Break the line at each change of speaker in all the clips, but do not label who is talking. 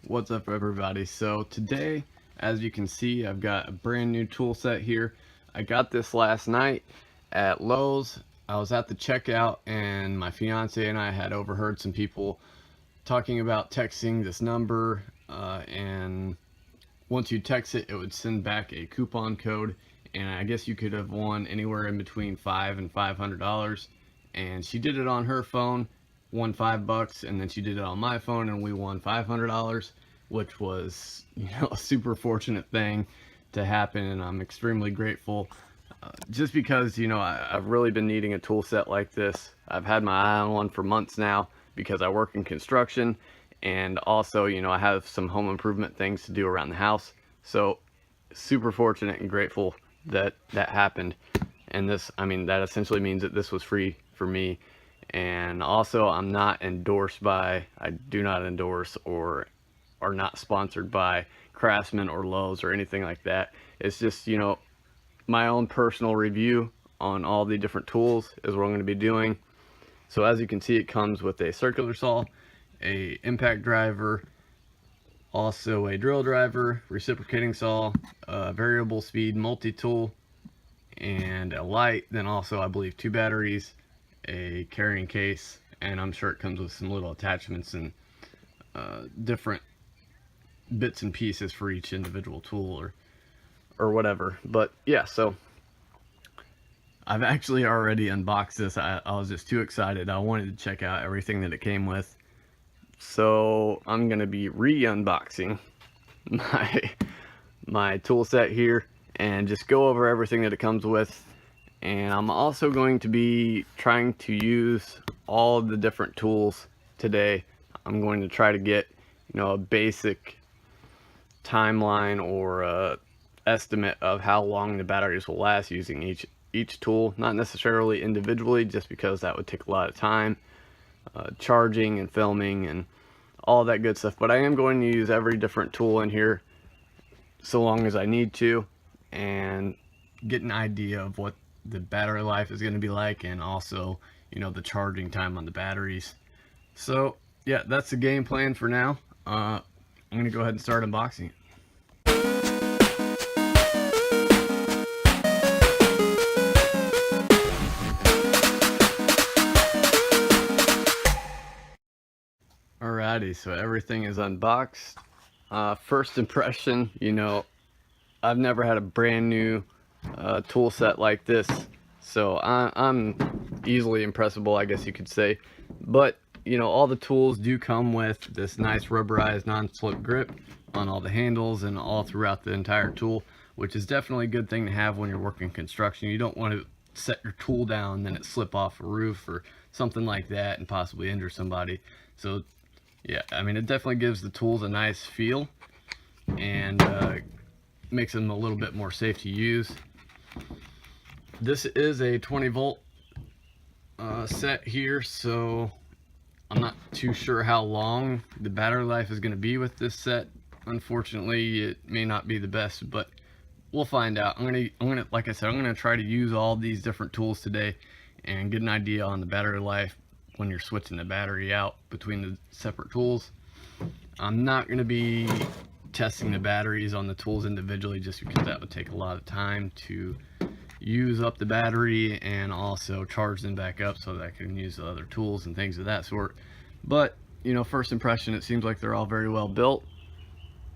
What's up, everybody? So today, as you can see, I've got a brand new tool set here. I got this last night at Lowe's. I was at the checkout and my fiance and I had overheard some people talking about texting this number, and once you text it, it would send back a coupon code, and I guess you could have won anywhere in between $5 and $500. And she did it on her phone, won $5, and then she did it on my phone and we won $500, which was, a super fortunate thing to happen, and I'm extremely grateful. Just because, I've really been needing a tool set like this. I've had my eye on one for months now because I work in construction, and also, I have some home improvement things to do around the house. So super fortunate and grateful that that happened. And this, that essentially means that this was free for me. And also, I'm not endorsed by, I do not endorse or are not sponsored by Craftsman or Lowe's or anything like that. It's just, my own personal review on all the different tools is what I'm going to be doing. So as you can see, it comes with a circular saw, a impact driver, also a drill driver, reciprocating saw, a variable speed multi-tool, and a light. Then also, I believe, 2 batteries, a carrying case, and I'm sure it comes with some little attachments and different bits and pieces for each individual tool or whatever. But yeah, so I've actually already unboxed this. I was just too excited. I wanted to check out everything that it came with. So I'm gonna be re-unboxing my tool set here and just go over everything that it comes with. And I'm also going to be trying to use all the different tools today. I'm going to try to get, a basic timeline or a estimate of how long the batteries will last using each tool. Not necessarily individually, just because that would take a lot of time, charging and filming and all that good stuff. But I am going to use every different tool in here so long as I need to, and get an idea of what the battery life is going to be like, and also the charging time on the batteries. So yeah, that's the game plan for now. I'm gonna go ahead and start unboxing it. Alrighty, so everything is unboxed. First impression, I've never had a brand new tool set like this, so I'm easily impressible, I guess you could say. But all the tools do come with this nice rubberized non-slip grip on all the handles and all throughout the entire tool, which is definitely a good thing to have when you're working construction. You don't want to set your tool down and then it slip off a roof or something like that and possibly injure somebody. So yeah, it definitely gives the tools a nice feel and makes them a little bit more safe to use. This is a 20-volt set here, so I'm not too sure how long the battery life is going to be with this set. Unfortunately, it may not be the best, but we'll find out. I'm gonna like I said, I'm gonna try to use all these different tools today and get an idea on the battery life when you're switching the battery out between the separate tools. I'm not going to be testing the batteries on the tools individually, just because that would take a lot of time to use up the battery and also charge them back up so that I can use the other tools and things of that sort. But first impression, it seems like they're all very well built.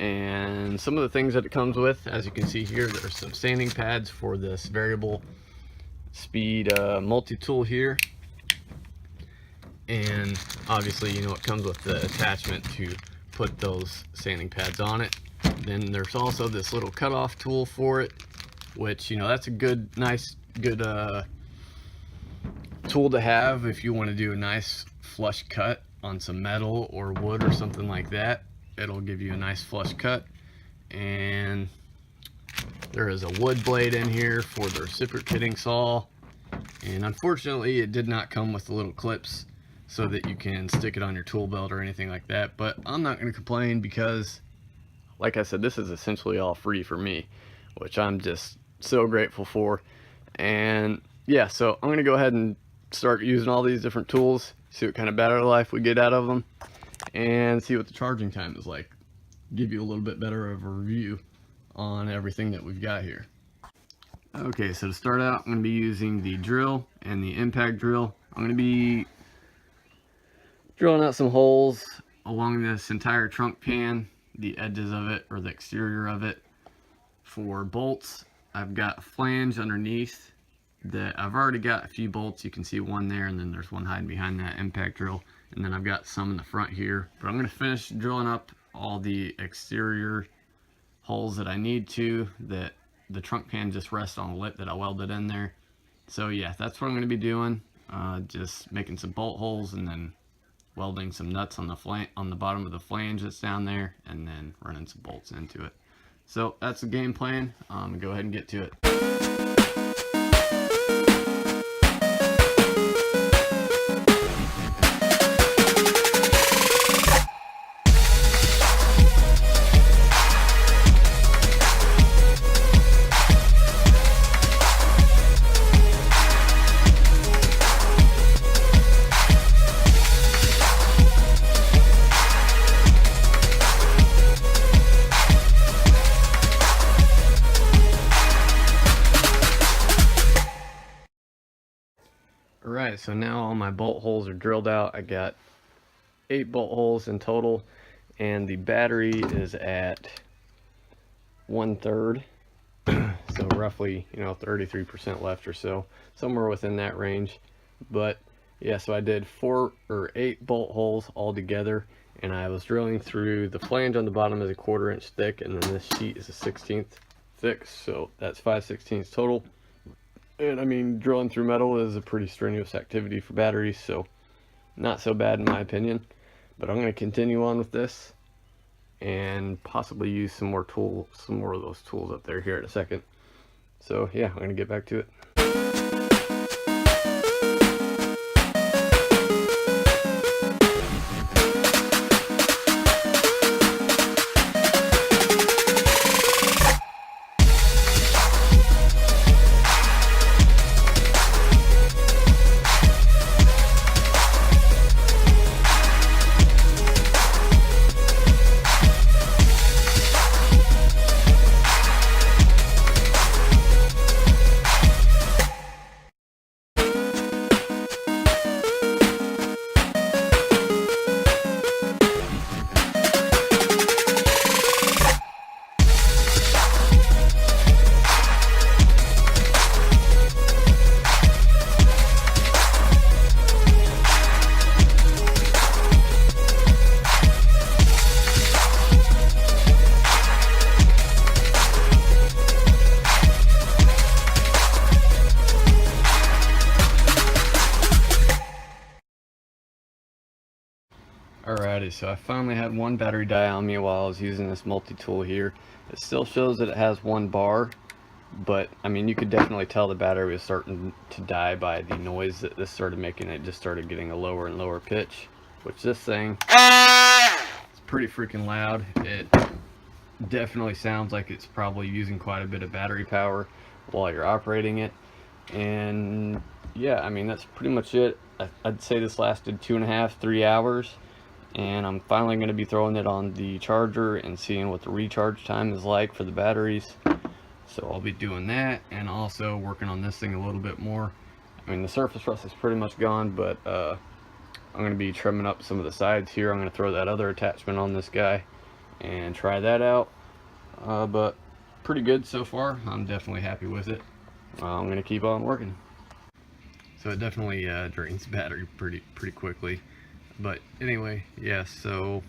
And some of the things that it comes with, as you can see here, there's some sanding pads for this variable speed multi-tool here. And obviously, it comes with the attachment to put those sanding pads on it. Then there's also this little cutoff tool for it, which, that's a good tool to have if you want to do a nice flush cut on some metal or wood or something like that. It'll give you a nice flush cut. And there is a wood blade in here for the reciprocating saw. And unfortunately, it did not come with the little clips so that you can stick it on your tool belt or anything like that. But I'm not going to complain because, like I said, this is essentially all free for me, which I'm just so grateful for. And yeah, so I'm going to go ahead and start using all these different tools, see what kind of battery life we get out of them, and see what the charging time is like. give you a little bit better of a review on everything that we've got here. Okay, so to start out, I'm going to be using the drill and the impact drill. I'm going to be drilling out some holes along this entire trunk pan, the edges of it, or the exterior of it, for bolts. I've got a flange underneath that I've already got a few bolts. You can see one there, and then there's one hiding behind that impact drill. And then I've got some in the front here. But I'm going to finish drilling up all the exterior holes that I need to, that the trunk pan just rests on a lip that I welded in there. So yeah, that's what I'm going to be doing. Just making some bolt holes and then welding some nuts on the bottom of the flange that's down there, and then running some bolts into it. So that's the game plan. Go ahead and get to it. Alright, so now all my bolt holes are drilled out. I got 8 bolt holes in total, and the battery is at 1/3, so roughly, 33% left or so, somewhere within that range. But yeah, so I did 8 bolt holes all together, and I was drilling through. The flange on the bottom is a 1/4 inch thick, and then this sheet is a 1/16 thick, so that's 5/16 total. And I mean, drilling through metal is a pretty strenuous activity for batteries, so not so bad in my opinion. But I'm going to continue on with this and possibly use some more of those tools up there here in a second. So yeah, I'm going to get back to it. Alrighty, so I finally had one battery die on me while I was using this multi-tool here. It still shows that it has 1 bar, but I mean, you could definitely tell the battery was starting to die by the noise that this started making. It just started getting a lower and lower pitch, which this thing is pretty freaking loud. It definitely sounds like it's probably using quite a bit of battery power while you're operating it. And yeah, I mean, that's pretty much it. I'd say this lasted 2.5 to 3 hours. And I'm finally going to be throwing it on the charger and seeing what the recharge time is like for the batteries. So I'll be doing that, and also working on this thing a little bit more. I mean, the surface rust is pretty much gone, but I'm going to be trimming up some of the sides here. I'm going to throw that other attachment on this guy and try that out. But pretty good so far. I'm definitely happy with it. I'm going to keep on working. So it definitely drains battery pretty quickly. But anyway, yeah, so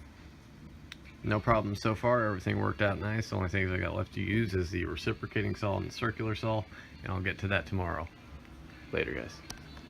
no problem so far. Everything worked out nice. The only things I got left to use is the reciprocating saw and the circular saw, and I'll get to that tomorrow. Later, guys.